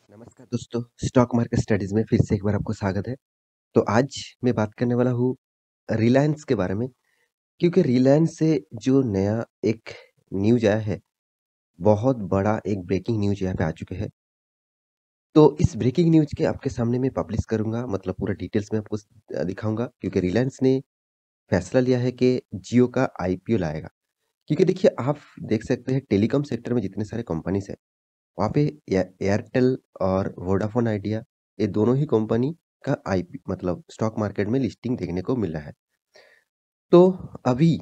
नमस्कार दोस्तों, stock market studies में फिर से एक बार आपको स्वागत है। तो आज मैं बात करने वाला हूँ रिलायंस के बारे में, क्योंकि रिलायंस से जो नया एक न्यूज़ आया है, बहुत बड़ा एक ब्रेकिंग न्यूज़ यहाँ पे आ चुके हैं। तो इस ब्रेकिंग न्यूज़ के आपके सामने मैं पब्लिश करूँगा, मतलब पूरा डिटेल्स में आपको दिखाऊँगा, क्योंकि रिलायंस ने फैसला लिया है कि जियो का आईपीओ लाएगा। क्योंकि देखिए, आप देख सकते हैं टेलीकॉम सेक्टर में जितने सारे कंपनीज़ हैं, वहाँ पे एयरटेल और वोडाफोन आइडिया, ये दोनों ही कंपनी का आईपी मतलब स्टॉक मार्केट में लिस्टिंग देखने को मिल रहा है। तो अभी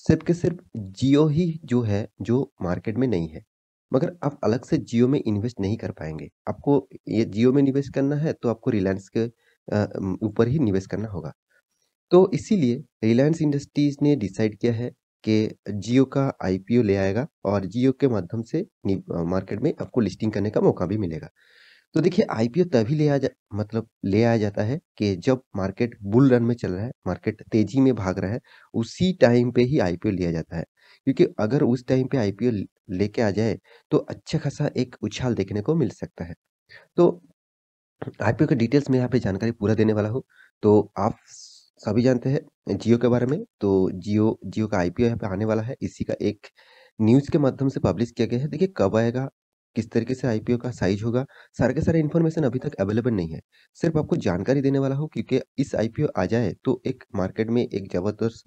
सिर्फ़ के सिर्फ़ जियो ही जो है, जो मार्केट में नहीं है। मगर आप अलग से जियो में इन्वेस्ट नहीं कर पाएँगे। आपको ये जियो में निवेश करना है, तो आपको रिलायंस के ऊपर ही निवेश करना होगा। तो इसीलिए रिलायंस इंडस्ट्रीज़ ने डिसाइड किया है कि जियो का आईपीओ ले आएगा और जियो के माध्यम से मार्केट में आपको लिस्टिंग करने का मौका भी मिलेगा। तो देखिए, आईपीओ तभी ले आया जाता है कि जब मार्केट बुल रन में चल रहा है, मार्केट तेज़ी में भाग रहा है, उसी टाइम पे ही आईपीओ लिया जाता है। क्योंकि अगर उस टाइम पे आईपीओ लेके आ जाए, तो अच्छा खासा एक उछाल देखने को मिल सकता है। तो आईपीओ के डिटेल्स में यहाँ पे जानकारी पूरा देने वाला हूँ। तो आप सभी जानते हैं जियो के बारे में, तो जियो का आईपीओ यहाँ पे आने वाला है। इसी का एक न्यूज़ के माध्यम से पब्लिश किया गया है। देखिए कब आएगा, किस तरीके से आईपीओ का साइज़ होगा, सारे के सारे इन्फॉर्मेशन अभी तक अवेलेबल नहीं है। सिर्फ़ आपको जानकारी देने वाला हूँ, क्योंकि इस आईपीओ आ जाए तो एक मार्केट में एक ज़बरदस्त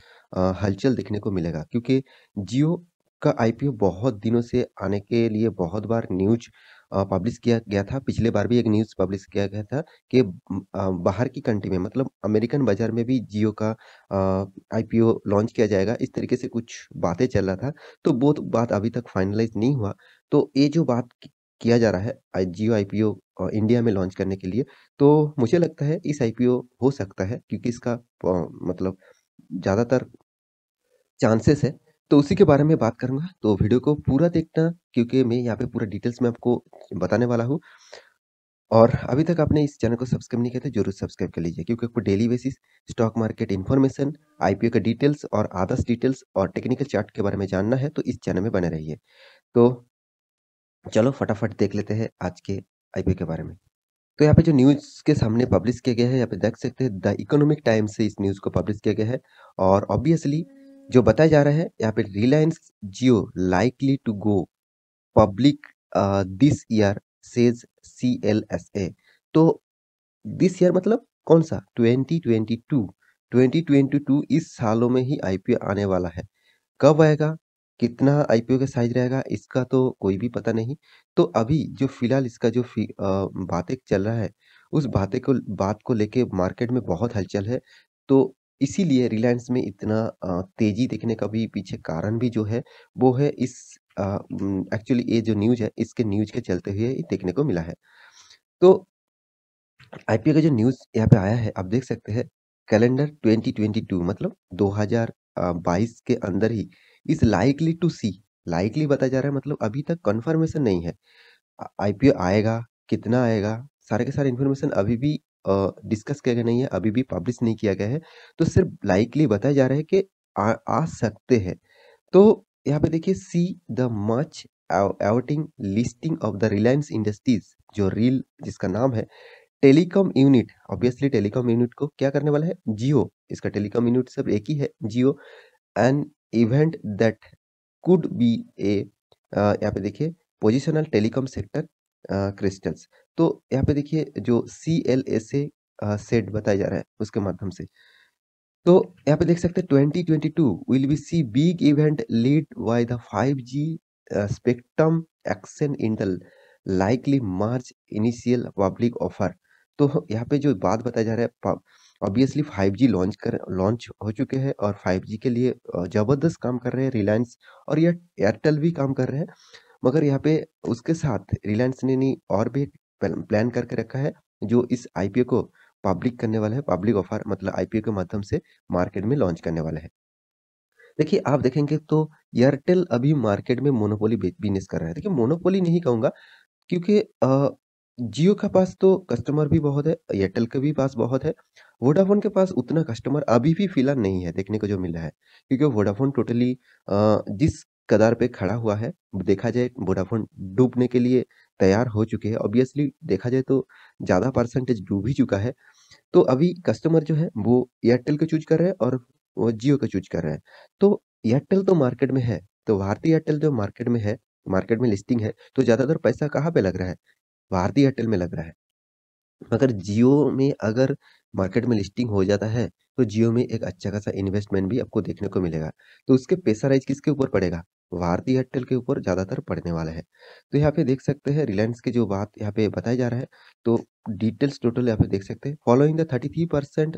हलचल देखने को मिलेगा। क्योंकि जियो का आईपीओ बहुत दिनों से आने के लिए बहुत बार न्यूज़ पब्लिश किया गया था। पिछले बार भी एक न्यूज़ पब्लिश किया गया था कि बाहर की कंट्री में, मतलब अमेरिकन बाज़ार में भी जियो का आईपीओ लॉन्च किया जाएगा, इस तरीके से कुछ बातें चल रहा था। तो वो तो बात अभी तक फाइनलाइज़ नहीं हुआ। तो ये जो बात किया जा रहा है जियो आईपीओ इंडिया में लॉन्च करने के लिए, तो मुझे लगता है इस आईपीओ हो सकता है, क्योंकि इसका मतलब ज़्यादातर चांसेस है। तो उसी के बारे में बात करूँगा, तो वीडियो को पूरा देखना, क्योंकि मैं यहाँ पे पूरा डिटेल्स में आपको बताने वाला हूँ। और अभी तक आपने इस चैनल को सब्सक्राइब नहीं किया तो ज़रूर सब्सक्राइब कर लीजिए, क्योंकि आपको daily basis stock market information, IPO का डिटेल्स और अदर्स डिटेल्स और टेक्निकल चार्ट के बारे में जानना है, तो इस चैनल में बने रहिए। तो चलो फटाफट देख लेते हैं आज के आईपीओ के बारे में। तो यहाँ पे जो न्यूज़ के सामने पब्लिश किया गया है, यहाँ पे देख सकते हैं द इकोनॉमिक टाइम्स से इस न्यूज़ को पब्लिश किया गया है। और ऑब्वियसली जो बताया जा रहा है यहाँ पे, Reliance Jio likely to go public this year says CLSA. तो दिस ईयर मतलब कौन-सा? 2022। 2022 इस सालों में ही आईपीओ आने वाला है। कब आएगा? कितना आईपीओ का साइज़ रहेगा? इसका तो कोई भी पता नहीं। तो अभी जो फ़िलहाल इसका जो बातें चल रहा है, उस बात को लेके मार्केट में बहुत हलचल है। तो इसीलिए रिलायंस में इतना तेज़ी देखने का भी पीछे कारण भी जो है, वो है एक्चुअली ये जो न्यूज़ है, इसके न्यूज़ के चलते हुए ये देखने को मिला है। तो आईपीओ का जो न्यूज़ यहाँ पे आया है, आप देख सकते हैं कैलेंडर 2022, मतलब 2022 के अंदर ही is likely to see, likely बताया जा रहा है, मतलब अभी तक कन्फर्मेशन नहीं है। आईपीओ आएगा, कितना आएगा, सारे के सारे इन्फॉर्मेशन अभी भी डिस्कस किया गया नहीं है, अभी भी पब्लिश नहीं किया गया है। तो सिर्फ लाइकली बताया जा रहा है कि आ सकते हैं। तो यहाँ पे देखिए, see the much awaiting listing of the Reliance Industries, जो रील जिसका नाम है telecom unit. Obviously telecom unit को क्या करने वाला है, जियो। इसका टेलीकॉम यूनिट सिर्फ एक ही है, Jio. An event that could be a यहाँ पे देखिए पोजिशनल टेलीकॉम सेक्टर क्रिस्टल्स। तो यहाँ पे देखिए जो सीएलएसए सेट बताया जा रहा है उसके माध्यम से। तो यहाँ पे देख सकते हैं 2022 will be see big event lead by the 5G spectrum auction in the likely March initial public offer. तो यहाँ पे जो बात बताया जा रहा है, ऑब्वियसली 5G लॉन्च हो चुके हैं और 5G के लिए जबरदस्त काम कर रहे हैं रिलायंस, और ये एयरटेल भी काम कर रहे हैं। मगर यहाँ पे उसके साथ रिलायंस ने नहीं और भी प्लान करके रखा है, जो इस आईपीओ को पब्लिक करने वाला है, पब्लिक ऑफर मतलब आईपीओ के माध्यम से मार्केट में लॉन्च करने वाला है। देखिए, आप देखेंगे तो एयरटेल अभी मार्केट में मोनोपोली बिज़नेस कर रहा है। देखिए, मोनोपोली नहीं कहूँगा, क्योंकि जियो के पास तो कस्टमर भी बहुत है, एयरटेल के भी पास बहुत है। वोडाफ़ोन के पास उतना कस्टमर अभी भी फ़िलहाल नहीं है, देखने को जो मिल रहा है। क्योंकि वोडाफ़ोन टोटली जिस कगार पे खड़ा हुआ है। देखा जाए वोडाफ़ोन डूबने के लिए तैयार हो चुके हैं। ऑब्वियसली देखा जाए तो ज़्यादा परसेंटेज डूब ही चुका है। तो अभी कस्टमर जो है वो एयरटेल को चूज़ कर रहे हैं और वो जियो को चूज़ कर रहे हैं। तो एयरटेल तो मार्केट में है, तो भारतीय एयरटेल जो मार्केट में है, मार्केट में लिस्टिंग है, तो ज़्यादातर पैसा कहाँ पे लग रहा है? भारतीय एयरटेल में लग रहा है। मगर जियो में अगर मार्केट में लिस्टिंग हो जाता है, तो जियो में एक अच्छा खासा इन्वेस्टमेंट भी आपको देखने को मिलेगा। तो उसके प्रेशराइज़ किसके ऊपर पड़ेगा? भारती एयरटेल के ऊपर ज़्यादातर पड़ने वाला है। तो यहाँ पे देख सकते हैं रिलायंस की जो बात यहाँ पे बताया जा रहा है, तो डिटेल्स टोटल यहाँ पे देख सकते हैं। Following the 33%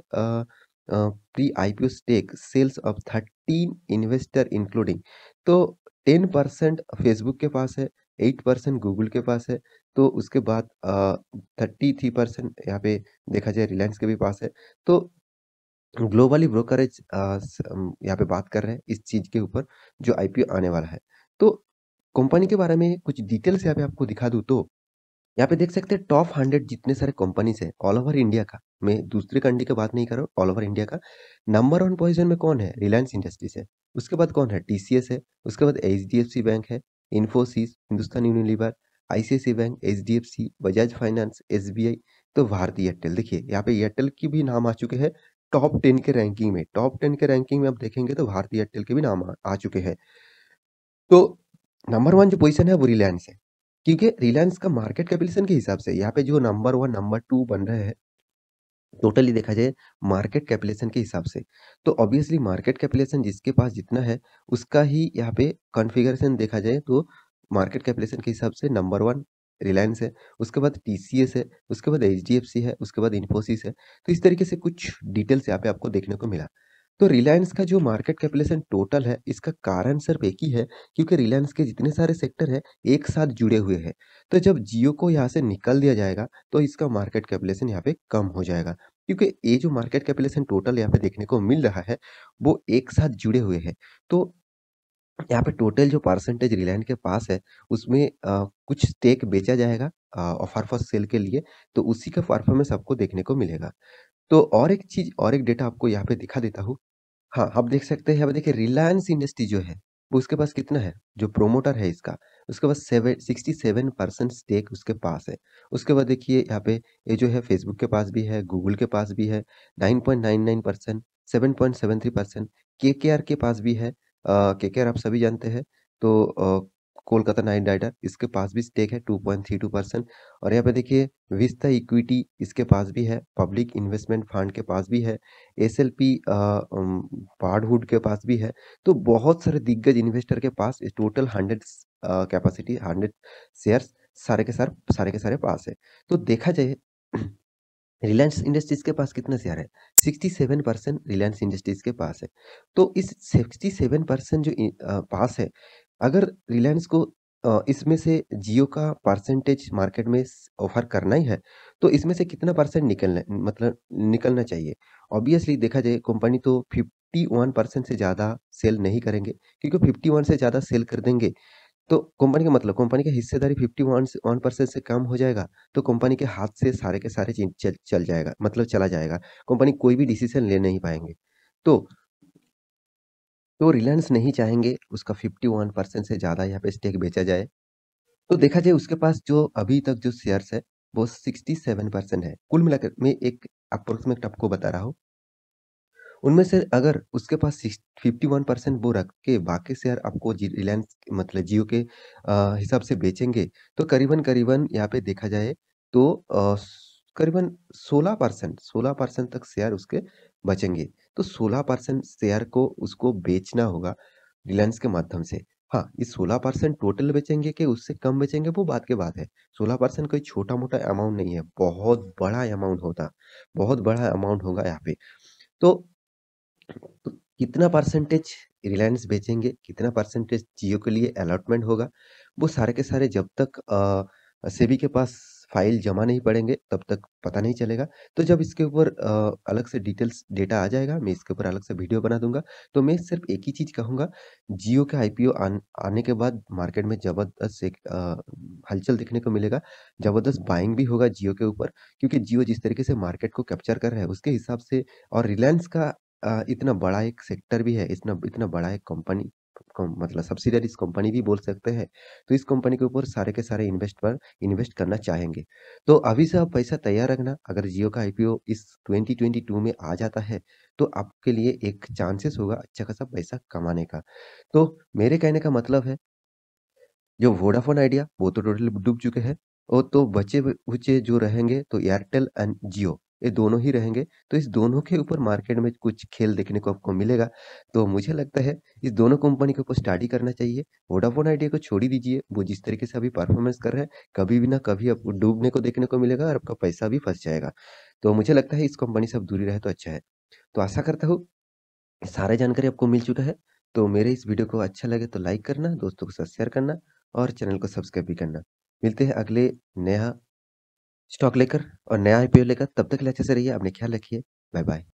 pre IPO stake sales of 13 investor including, तो 10% फेसबुक के पास है, 8% गूगल के पास है, तो उसके बाद 33% यहाँ पे देखा जाए रिलायंस के भी पास है। तो ग्लोबली ब्रोकरेज यहाँ पे बात कर रहे हैं इस चीज़ के ऊपर जो आईपीओ आने वाला है। तो कंपनी के बारे में कुछ डिटेल्स यहाँ पे आपको दिखा दूँ तो यहाँ पे देख सकते हैं टॉप 100 जितने सारे कंपनीज़ हैं ऑल ओवर इंडिया का, मैं दूसरी कंट्री की बात नहीं कर रहा हूँ, ऑल ओवर इंडिया का। नंबर 1 पोज़ीशन में कौन है? रिलायंस इंडस्ट्रीज़ है। उसके बाद कौन है? टीसीएस है। उसके बाद एचडीएफसी बैंक है, Infosys, Hindustan Unilever, ICICI bank, HDFC, Bajaj finance, SBI, तो भारती एयरटेल। देखिए यहाँ पे एयरटेल की भी नाम आ चुके हैं टॉप 10 के रैंकिंग में। टॉप 10 के रैंकिंग में आप देखेंगे तो भारती एयरटेल के भी नाम आ चुके हैं। तो नंबर 1 जो पोज़ीशन है वो रिलायंस है। क्योंकि रिलायंस का मार्केट कैपिटलाइज़ेशन के हिसाब से यहाँ पे जो नंबर 1, नंबर 2 बन रहे हैं, टोटली देखा जाए मार्केट कैपिटलाइज़ेशन के हिसाब से। तो ऑब्वियसली मार्केट कैपिटलाइज़ेशन जिसके पास जितना है, उसका ही यहाँ पे कॉन्फ़िगरेशन देखा जाए तो मार्केट कैपिटलाइज़ेशन के हिसाब से नंबर 1 रिलायंस है, उसके बाद टीसीएस है, उसके बाद एचडीएफसी है, उसके बाद इन्फोसिस है। तो इस तरीके से कुछ डिटेल्स यहाँ पे आपको देखने को मिला। तो रिलायंस का जो मार्केट कैपिटलाइज़ेशन टोटल है, इसका कारण सिर्फ़ एक ही है, क्योंकि रिलायंस के जितने सारे सेक्टर हैं, एक साथ जुड़े हुए हैं। तो जब जियो को यहाँ से निकाल दिया जाएगा, तो इसका मार्केट कैपिटलाइज़ेशन यहाँ पे कम हो जाएगा। क्योंकि ये जो मार्केट कैपिटलाइज़ेशन टोटल यहाँ पे देखने को मिल रहा है, वो एक साथ जुड़े हुए हैं। तो यहाँ पे टोटल जो परसेंटेज रिलायंस के पास है, उसमें कुछ स्टेक बेचा जाएगा ऑफर फॉर सेल के लिए, तो उसी का परफॉर्मेंस आपको देखने को मिलेगा। तो और एक चीज़ और एक डेटा आपको यहाँ पे दिखा देता हूँ। हाँ, आप देख सकते हैं यहाँ पे देखिए रिलायंस इंडस्ट्री जो है, वो उसके पास कितना है? जो प्रोमोटर है इसका, उसके पास 67% स्टेक उसके पास है। उसके बाद देखिए यहाँ पे ये जो है फेसबुक के पास भी है, गूगल के पास भी है, 9.99%, 7.73%, केकेआर के पास भी है। केकेआर आप सभी जानते हैं, तो कोलकाता नाइट राइडर इसके पास भी स्टेक है 2.32%। और यहाँ पे देखिए विस्ता इक्विटी इसके पास भी है, पब्लिक इन्वेस्टमेंट फंड के पास भी है, एसएलपी पार्डवुड के पास भी है। तो बहुत सारे दिग्गज इन्वेस्टर के पास टोटल 100 कैपेसिटी 100 शेयर्स सारे के सारे पास है। तो देखा जाए रिलायंस इंडस्ट्रीज़ के पास कितना शेयर है? 67% रिलायंस इंडस्ट्रीज़ के पास है। तो इस 67% जो पास है, अगर रिलायंस को इसमें से जियो का परसेंटेज मार्केट में ऑफ़र करना ही है, तो इसमें से कितना परसेंट निकलना चाहिए? ऑब्वियसली देखा जाए कंपनी तो 51% से ज़्यादा सेल नहीं करेंगे, क्योंकि 51 से ज़्यादा सेल कर देंगे तो कंपनी की हिस्सेदारी 51% से कम हो जाएगा, तो कंपनी के हाथ से सारे के सारे चीज़ चल जाएगा, मतलब चला जाएगा। कंपनी कोई भी डिसीज़न ले नहीं पाएँगे। तो तो रिलायंस नहीं चाहेंगे उसका 51% से ज़्यादा यहाँ पे स्टेक बेचा जाए। तो देखा जाए उसके पास जो अभी तक जो शेयर्स है, वो 67% है। कुल मिलाकर मैं एक अप्रॉक्सिमेट आपको बता रहा हूँ। उनमें से अगर उसके पास 51% वो रख के बाकी शेयर आपको रिलायंस मतलब जियो के हिसाब से बेचेंगे, तो करीबन-करीबन यहाँ पे देखा जाए तो करीबन 16% तक शेयर उसके बचेंगे। तो 16% शेयर को उसको बेचना होगा रिलायंस के माध्यम से। हाँ, ये 16% टोटल बेचेंगे कि उससे कम बेचेंगे वो बात की बात है। 16% कोई छोटा-मोटा अमाउंट नहीं है, बहुत बड़ा अमाउंट बहुत बड़ा अमाउंट होगा यहाँ पे। तो तो कितना परसेंटेज रिलायंस बेचेंगे, कितना परसेंटेज जियो के लिए अलॉटमेंट होगा, वो सारे के सारे जब तक सेबी के पास फाइल जमा नहीं पड़ेंगे, तब तक पता नहीं चलेगा। तो जब इसके ऊपर अलग से डिटेल्स डेटा आ जाएगा, मैं इसके ऊपर अलग से वीडियो बना दूँगा। तो मैं सिर्फ़ एक ही चीज़ कहूँगा, जियो का आईपीओ आने के बाद मार्केट में ज़बरदस्त एक हलचल देखने को मिलेगा, ज़बरदस्त बाइंग भी होगा जियो के ऊपर, क्योंकि जियो जिस तरीके से मार्केट को कैप्चर कर रहा है, उसके हिसाब से और रिलायंस का इतना बड़ा एक सेक्टर भी है, इतना इतना बड़ा एक कंपनी मतलब सब्सिडियरीज़ कंपनी भी बोल सकते हैं। तो इस कंपनी के ऊपर सारे के सारे इन्वेस्ट करना चाहेंगे। तो अभी से आप पैसा तैयार रखना, अगर जियो का आईपीओ इस 2022 में आ जाता है, तो आपके लिए एक चांसेस होगा अच्छा खासा पैसा कमाने का। तो मेरे कहने का मतलब है, जो वोडाफ़ोन आइडिया वो तो टोटली डूब चुके हैं। और तो बचे-खुचे जो रहेंगे तो एयरटेल एंड जियो, ये दोनों ही रहेंगे। तो इस दोनों के ऊपर मार्केट में कुछ खेल देखने को आपको मिलेगा। तो मुझे लगता है इस दोनों कंपनी के ऊपर स्टडी करना चाहिए। वोडाफ़ोन आइडिया को छोड़ ही दीजिए, वो जिस तरीके से अभी परफ़ॉर्मेंस कर रहे हैं, कभी भी ना कभी आपको डूबने को देखने को मिलेगा और आपका पैसा भी फँस जाएगा। तो मुझे लगता है इस कंपनी से आप दूरी रहे तो अच्छा है। तो आशा करता हूँ सारे जानकारी आपको मिल चुका है। तो मेरे इस वीडियो को अच्छा लगे तो लाइक करना, दोस्तों के साथ शेयर करना और चैनल को सब्सक्राइब भी करना। मिलते हैं अगले नया स्टॉक लेकर और नया आईपीओ लेकर, तब तक के लिए अच्छे से रहिए, अपने ख्याल रखिए। Bye bye.